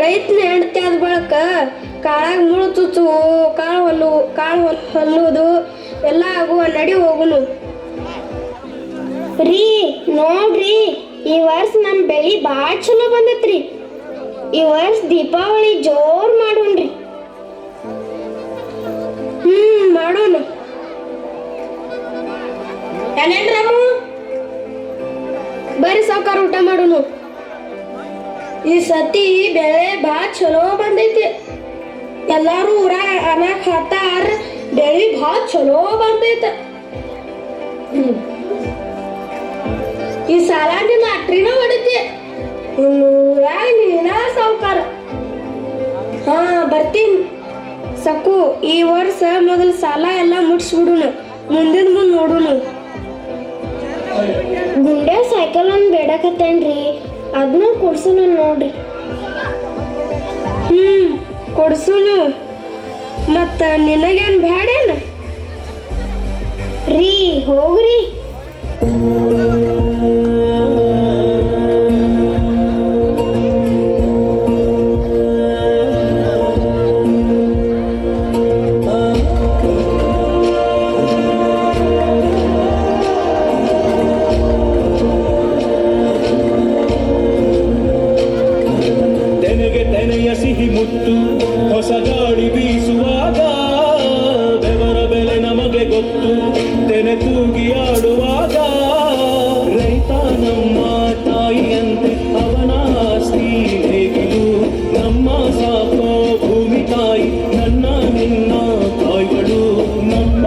ರೈತನ ಹೆಂಡತಿ ಆದ ಬಳಕ ಕಾಳಾಗ ಮುಳು ಚುಚ್ಚು ಕಾಳು ಹೊಲ್ಲುವುದು ಎಲ್ಲ ಆಗುವ. ನಡಿ ಹೋಗುನು. ರೀ ನೋಡ್ರಿ, ಈ ವರ್ಷ ನಮ್ ಬೆಳಿ ಭಾಳ ಚಲೋ ಬಂದತ್ರಿ. ಈ ವರ್ಷ ದೀಪಾವಳಿ ಜೋರ್ ಮಾಡೋಣ್ರಿ. ಮಾಡೋಣ. ಏನೇನ್ರಾಮು ಬರ್ರಿ ಸಾವ್ಕಾರ, ಊಟ ಮಾಡೋನು. ಈ ಸತಿ ಬೆಳೆ ಭಾಳ ಚಲೋ ಬಂದೈತಿ. ಎಲ್ಲಾರು ಊರಾಗ ಅನ್ನಕ್ ಹಾತಾರ ಬೆಳಿ ಭಾಳ ಚಲೋ ಬಂದೈತ. ಈ ಸಾಲ ನಿನ್ನ ಅಟ್ರಿನ ಹೊಡಿತಿ. ಊರಾಗ ನೀನ ಸಾವ್ಕಾರ. ಹಾ ಬರ್ತೀನಿ. ಸಕ್ಕು, ಈ ವರ್ಷ ಮೊದಲ ಸಾಲ ಎಲ್ಲ ಮುಟ್ಸ್ಬಿಡುನು, ಮುಂದಿನ ಮುಂದೆ ನೋಡುನು. ಗುಂಡೆ ಸೈಕಲ್ ಒಂದ್ ಬೇಡಕತ್ತೇನ್ರಿ, ಅದನ್ನ ಕೊಡ್ಸುನು ನೋಡ್ರಿ. ಕೊಡ್ಸುನು. ಮತ್ತ ನಿನಗೇನ್ ಬ್ಯಾಡೇನ? ರೀ ಹೋಗ್ರಿ. ಸಿಹಿ ಮುತ್ತು ಹೊಸ ಗಾಳಿ ಬೀಸುವಾಗ ಬೆವರ ಬೆಲೆ ನಮಗೆ ಗೊತ್ತು. ತೆನೆ ತೂಗಿ ಆಡುವಾಗ ರೈತ ನಮ್ಮ ತಾಯಿಯಂತೆ ಅವನ ಆಸ್ತಿ ಹೇಗಿದು. ನಮ್ಮ ಸಾಕೋ ಭೂಮಿ ತಾಯಿ ನನ್ನ ನಿನ್ನ ತಾಯಿಗಳು. ನಮ್ಮ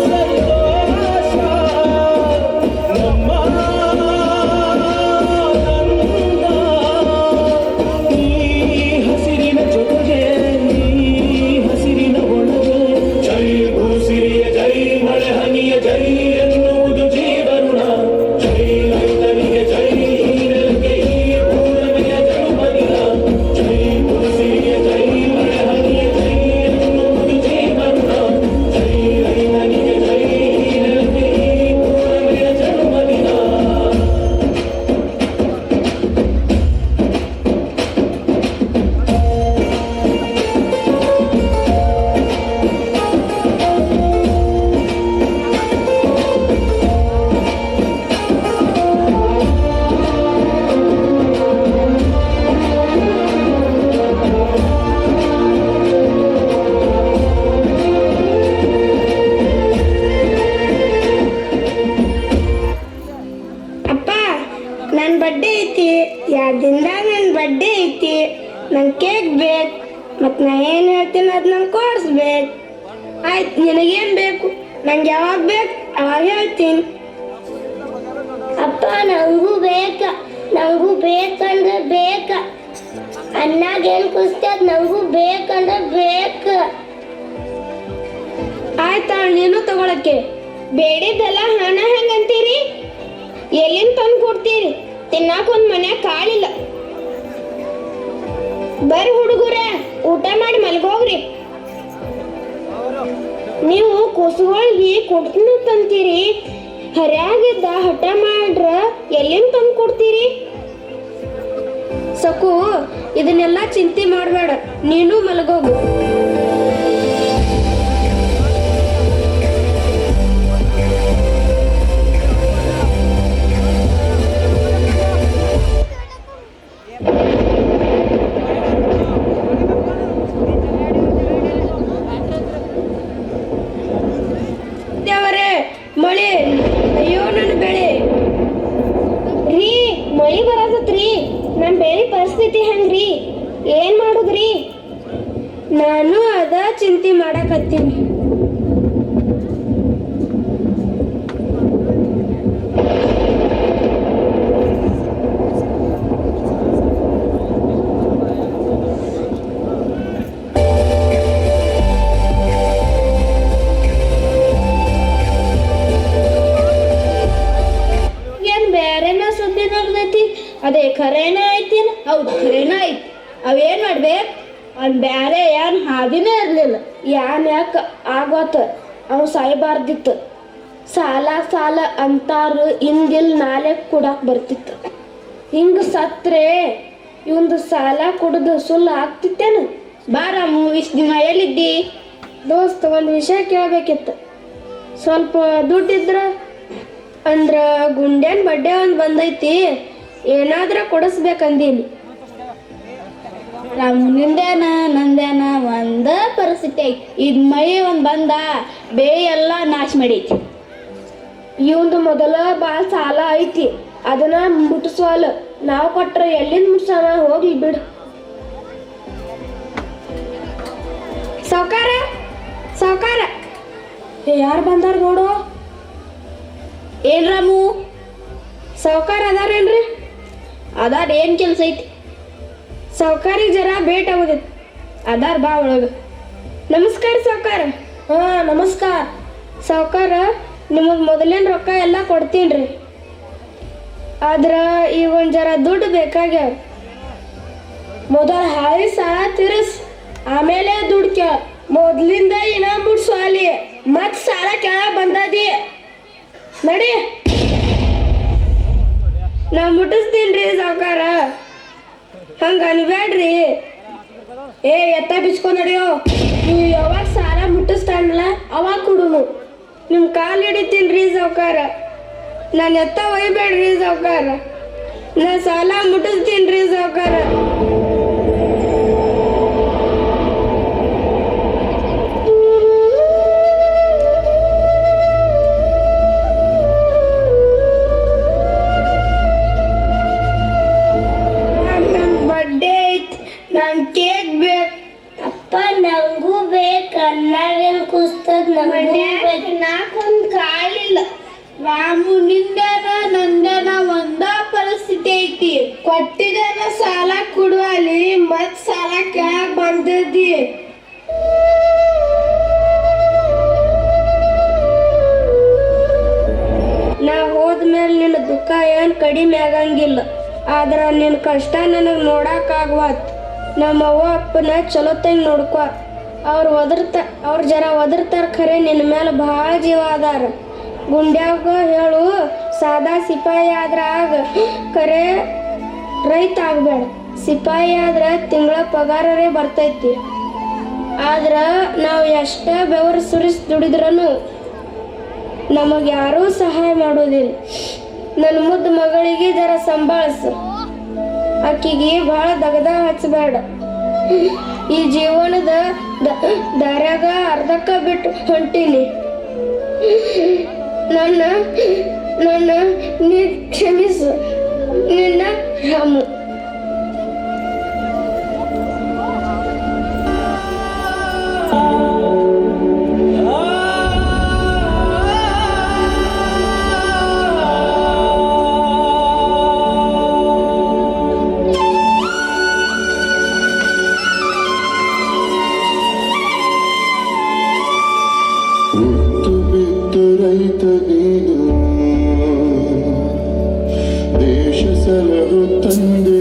ಸಂತೋಷ, ನಮ್ಮ ನನ್ನ ಬಡ್ಡೆ ಐತಿ, 2 ದಿನದಾಗ ನನ್ನ ಬಡ್ಡೆ ಐತಿ. ನಂಗೆ ಕೇಕ್ ಬೇಕು, ಮತ್ತು ನಾ ಏನು ಹೇಳ್ತೀನಿ ಅದು ನಂಗೆ ಕೊಡಿಸ್ಬೇಕು. ಆಯ್ತು, ನಿನಗೇನು ಬೇಕು? ನಂಗೆ ಯಾವಾಗ ಬೇಕು ಅವಾಗ ಹೇಳ್ತೀನಿ. ಅಪ್ಪ ನಂಗೂ ಬೇಕಂದ್ರೆ ಬೇಕ. ಅನ್ನಾಗ ಏನು ಕುಸ್ತಿ ಅದು ನಂಗೂ ಬೇಕಂದ್ರೆ ಬೇಕ. ಆಯ್ತಾ, ನೀನು ತಗೊಳಕ್ಕೆ ಬೇಡಿದ್ದೆಲ್ಲ ಹಣ ಹೆಂಗಂತೀರಿ? ಎಲ್ಲಿಂದ ತಂದು ಕೊಡ್ತೀರಿ? ತಿನ್ನಾಕ ಒಂದು ಮನ್ಯಾಗ ಕಾಳಿಲ್ಲ. ಬರ್ರಿ ಹುಡುಗರ, ಊಟ ಮಾಡಿ ಮಲ್ಗೋಗ್ರಿ. ನೀವು ಕೂಸುಗಳಿಗೆ ಕೊಡ್ತೀನಿ ತಂತೀರಿ, ಹರ್ಯಾಗಿದ್ದ ಹಠ ಮಾಡ್ರ ಎಲ್ಲಿಂದ ತಂದು ಕೊಡ್ತೀರಿ? ಸಕು, ಇದನ್ನೆಲ್ಲ ಚಿಂತೆ ಮಾಡಬೇಡ, ನೀನು ಮಲಗೋಗು. ಮಳೆ, ಅಯ್ಯೋ ನನ್ನ ಬೆಳೆ. ರೀ ಮಳಿ ಬರತತ್ರಿ, ನಮ್ಮ ಬೆಳೆ ಪರಿಸ್ಥಿತಿ ಹೆಂಗ್ರಿ? ಏನ್ ಮಾಡುದ್ರಿ? ನಾನು ಅದ ಚಿಂತೆ ಮಾಡಕತ್ತೀನಿ. ಅದೇ ಖರೇನ ಐತಿನ? ಹೌದು, ಖರೇನ ಐತಿ. ಅವೇನ್ ಮಾಡ್ಬೇಕು? ಅವ್ನು ಬ್ಯಾರೆ ಏನ್ ಹಾದಿನೇ ಇರ್ಲಿಲ್ಲ. ಯಾಕ ಆಗೋತ ಅವ್ ಸಾಯ್ಬಾರ್ದಿತ್ತು. ಸಾಲ ಅಂತಾರು ಇಂದಿಲ್ ನಾಳೆ ಕೊಡಾಕ್ ಬರ್ತಿತ್ತು. ಹಿಂಗ ಸತ್ರೆ ಇವಂದು ಸಾಲ ಕುಡ್ದು ಸುಳ್ಳು ಆಗ್ತಿತ್ತೇನು? ಬಾ ರಾಮು, ಇಷ್ಟು ದಿನ ಎಲ್ಲಿದ್ದಿ? ದೋಸ್ತ ಒಂದು ವಿಷಯ ಕೇಳಬೇಕಿತ್ತು. ಸ್ವಲ್ಪ ದುಡ್ಡಿದ್ರ ಅಂದ್ರ ಗುಂಡ್ಯಾನ್ ಬಡ್ಡೆ ಒಂದು ಬಂದೈತಿ, ಏನಾದ್ರ ಕೊಡಿಸ್ಬೇಕಂದೀನಿ. ರಾಮು, ನಿಂದೇನ ನಂದೇನ ಒಂದ ಪರಿಸ್ಥಿತಿ ಐತಿ. ಇದು ಮಳೆ ಒಂದು ಬಂದ ಬೇರೆ ಎಲ್ಲ ನಾಶ ಮಾಡೈತಿ. ಇವಂದು ಮೊದಲ ಭಾಳ ಸಾಲ ಐತಿ, ಅದನ್ನ ಮುಟ್ಟಿಸ್ವಾಲ. ನಾವು ಕೊಟ್ರ ಎಲ್ಲಿಂದ ಮುಟ್ಸೋಣ, ಹೋಗ್ಲಿ ಬಿಡು. ಸಾವ್ಕಾರ ಸಾವ್ಕಾರ, ಯಾರು ಬಂದಾರ ನೋಡು. ಏನ್ ರಾಮು? ಸಾವ್ಕಾರ ಅದಾರೇನ್ರಿ? ಅದಾರ, ಏನ್ ಕೆಲ್ಸ ಐತಿ? ಸಾವ್ಕಾರಿಗೆ ಜರ ಭೇಟ್ ಆಗೋದಿತ್ತು. ಅದಾರ, ಬಾ ಒಳಗ. ನಮಸ್ಕಾರ ಸಾವ್ಕಾರ. ಹಾ ನಮಸ್ಕಾರ. ಸಾವ್ಕಾರ, ನಿಮಗೆ ಮೊದಲೇನು ರೊಕ್ಕ ಎಲ್ಲ ಕೊಡ್ತೀನಿ, ಆದ್ರ ಈಗ ಒಂದು ಜರ ದುಡ್ಡು ಬೇಕಾಗ್ಯಾವ. ಮೊದಲ ಹಾಳಿ ಸಾಲ ತೀರಿಸ್, ಆಮೇಲೆ ದುಡ್ಡು ಕೇಳ. ಮೊದ್ಲಿಂದ ಇನ್ನ ಮುಟ್ಸ್ವಾಲಿ, ಮತ್ ಸಾಲ ಕೇಳ ಬಂದದಿ. ನಡಿ. ನಾ ಮುಟ್ಟಿಸ್ತೀನಿ ಸಾವ್ಕಾರ, ಹಂಗ ಅನ್ಬೇಡ್ರಿ. ಏ ಎತ್ತ ಬಿಚ್ಕೊಂಡ್ ನಡಿಯೋ. ನೀವು ಯಾವಾಗ ಸಾಲ ಮುಟ್ಟಿಸ್ತಾನಲ್ಲ ಅವಾಗ ಕೊಡುನು. ನಿಮ್ಮ ಕಾಲು ಹಿಡಿತೀನಿ ಸಾವ್ಕಾರ, ನಾನು ಎತ್ತ ಒಯ್ಬೇಡ್ರಿ ಸಾವ್ಕಾರ. ನಾ ಸಾಲ ಮುಟ್ಟಿಸ್ತೀನಿ ಸಾವ್ಕಾರ. ಕೇಕ್ ಬೇಕು ಅಪ್ಪ, ನಂಗೂ ಬೇಕು. ಅನ್ನಾಗೇನು ಕುಸ್ತದ, ನಾಕೊಂದು ಕಾಲಿಲ್ಲ. ರಾಮು, ನಿಂದೇನ ನಂದೇನ ಒಂದ ಪರಿಸ್ಥಿತಿ ಐತಿ. ಕೊಟ್ಟಿದ್ದೇನ ಸಾಲ ಕೊಡುವಲ್ಲಿ, ಮತ್ ಸಾಲ ಕೇಳಕ್ ಬಂದದ್ದಿ. ನಾ ಹೋದ್ಮೇಲೆ ನಿನ್ನ ದುಃಖ ಏನು ಕಡಿಮೆ ಆಗಂಗಿಲ್ಲ, ಆದ್ರೆ ನಿನ್ನ ಕಷ್ಟ ನನಗೆ ನೋಡಕ್ಕಾಗ್ವತ್. ನಮ್ಮ ಅವ್ವ ಅಪ್ಪನ ಚಲೋ ತಂಗಿ ನೋಡ್ಕೊ. ಅವ್ರು ಜರ ಒದರ್ತಾರ, ಖರೆ ನಿನ್ನ ಮೇಲೆ ಭಾಳ ಜೀವ ಅದಾರ. ಗುಂಡ್ಯಾಗ ಹೇಳು, ಸಾದಾ ಸಿಪಾಯಿ ಆದ್ರ ಆಗ, ಖರೆ ರೈತ ಆಗ್ಬೇಡ. ಸಿಪಾಯಿ ಆದ್ರ ತಿಂಗಳ ಪಗಾರರೇ ಬರ್ತೈತಿ, ಆದ್ರ ನಾವು ಎಷ್ಟ ಬೆವರು ಸುರಿಸಿ ದುಡಿದ್ರೂ ನಮಗೆ ಯಾರೂ ಸಹಾಯ ಮಾಡೋದಿಲ್ಲ. ನನ್ನ ಮುದ್ದು ಮಗಳಿಗೆ ಜರ ಸಂಭಾಳಿಸು, ಆಕಿಗೆ ಭಾಳ ದಗದ ಹಚ್ಚಬೇಡ. ಈ ಜೀವನದ ದಾರ್ಯಾಗ ಅರ್ಧಕ್ಕ ಬಿಟ್ಟು ಹೊಂಟೀನಿ. ನನ್ನ ನೀ ಕ್ಷಮಿಸು. ನಿನ್ನ ರಾಮು. ಹುಟ್ಟು ಬಿದ್ದು ರೈತ ನೀನು, ದೇಶ ಸಲಹು ತಂದೆ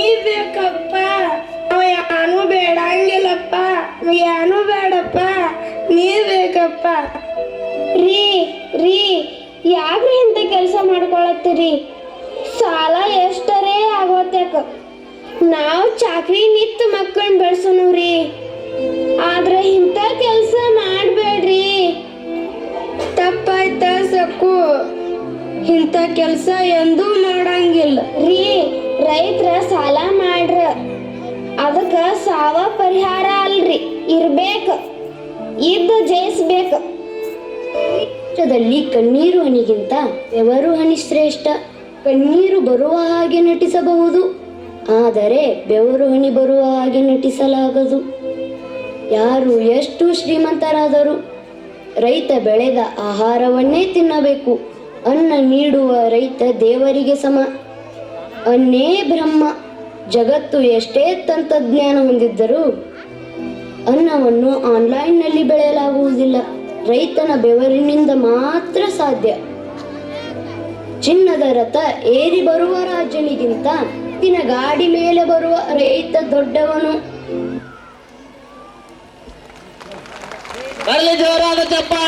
ನೀ ಬೇಕಪ್ಪ. ನಾವು ಯಾನು ಬೇಡಂಗಿಲ್ಲಪ್ಪ, ಯಾನು ಬೇಡಪ್ಪ, ನೀ ಬೇಕಪ್ಪ. ರೀ ರೀ ಯಾಕ್ರಿ ಇಂಥ ಕೆಲಸ ಮಾಡ್ಕೊಳತ್ತೀರಿ? ಸಾಲ ಎಷ್ಟರೇ ಆಗೋತ್ಯಾಕ. ನಾವು ಚಾಕ್ರಿ ನಿತ್ತು ಮಕ್ಕಳನ್ನ ಬೆಳೆಸೋನು ರೀ, ಆದ್ರೆ ಇಂಥ ಕೆಲಸ ಮಾಡಬೇಡ್ರಿ. ತಪ್ಪಾಯ್ತ ಸಕ್ಕು, ಇಂಥ ಕೆಲಸ ಎಂದೂ ಮಾಡಂಗಿಲ್ಲ. ರೀ ರೈತರ ಸಾಲ ಮಾಡ್ರ, ಅದಕ್ಕ ಸಾವ ಪರಿಹಾರ ಅಲ್ರಿ, ಇರ್ಬೇಕು, ಇದ್ದು ಜಯಿಸ್ಬೇಕು. ಕಣ್ಣೀರು ಹನಿಗಿಂತ ಬೆವರು ಹನಿ ಶ್ರೇಷ್ಠ. ಕಣ್ಣೀರು ಬರುವ ಹಾಗೆ ನಟಿಸಬಹುದು, ಆದರೆ ಬೆವರು ಹನಿ ಬರುವ ಹಾಗೆ ನಟಿಸಲಾಗದು. ಯಾರು ಎಷ್ಟು ಶ್ರೀಮಂತರಾದರೂ ರೈತ ಬೆಳೆದ ಆಹಾರವನ್ನೇ ತಿನ್ನಬೇಕು. ಅನ್ನ ನೀಡುವ ರೈತ ದೇವರಿಗೆ ಸಮ. ಅನ್ನೇ ಬ್ರಹ್ಮ. ಜಗತ್ತು ಎಷ್ಟೇ ತಂತ್ರಜ್ಞಾನ ಹೊಂದಿದ್ದರೂ ಅನ್ನವನ್ನು ಆನ್ಲೈನ್ನಲ್ಲಿ ಬೆಳೆಯಲಾಗುವುದಿಲ್ಲ. ರೈತನ ಬೆವರಿನಿಂದ ಮಾತ್ರ ಸಾಧ್ಯ. ಚಿನ್ನದ ರಥ ಏರಿ ಬರುವ ರಾಜನಿಗಿಂತ ದಿನ ಗಾಡಿ ಮೇಲೆ ಬರುವ ರೈತ ದೊಡ್ಡವನು. ಜೋರಾದ ಚಪ್ಪಾಳೆ.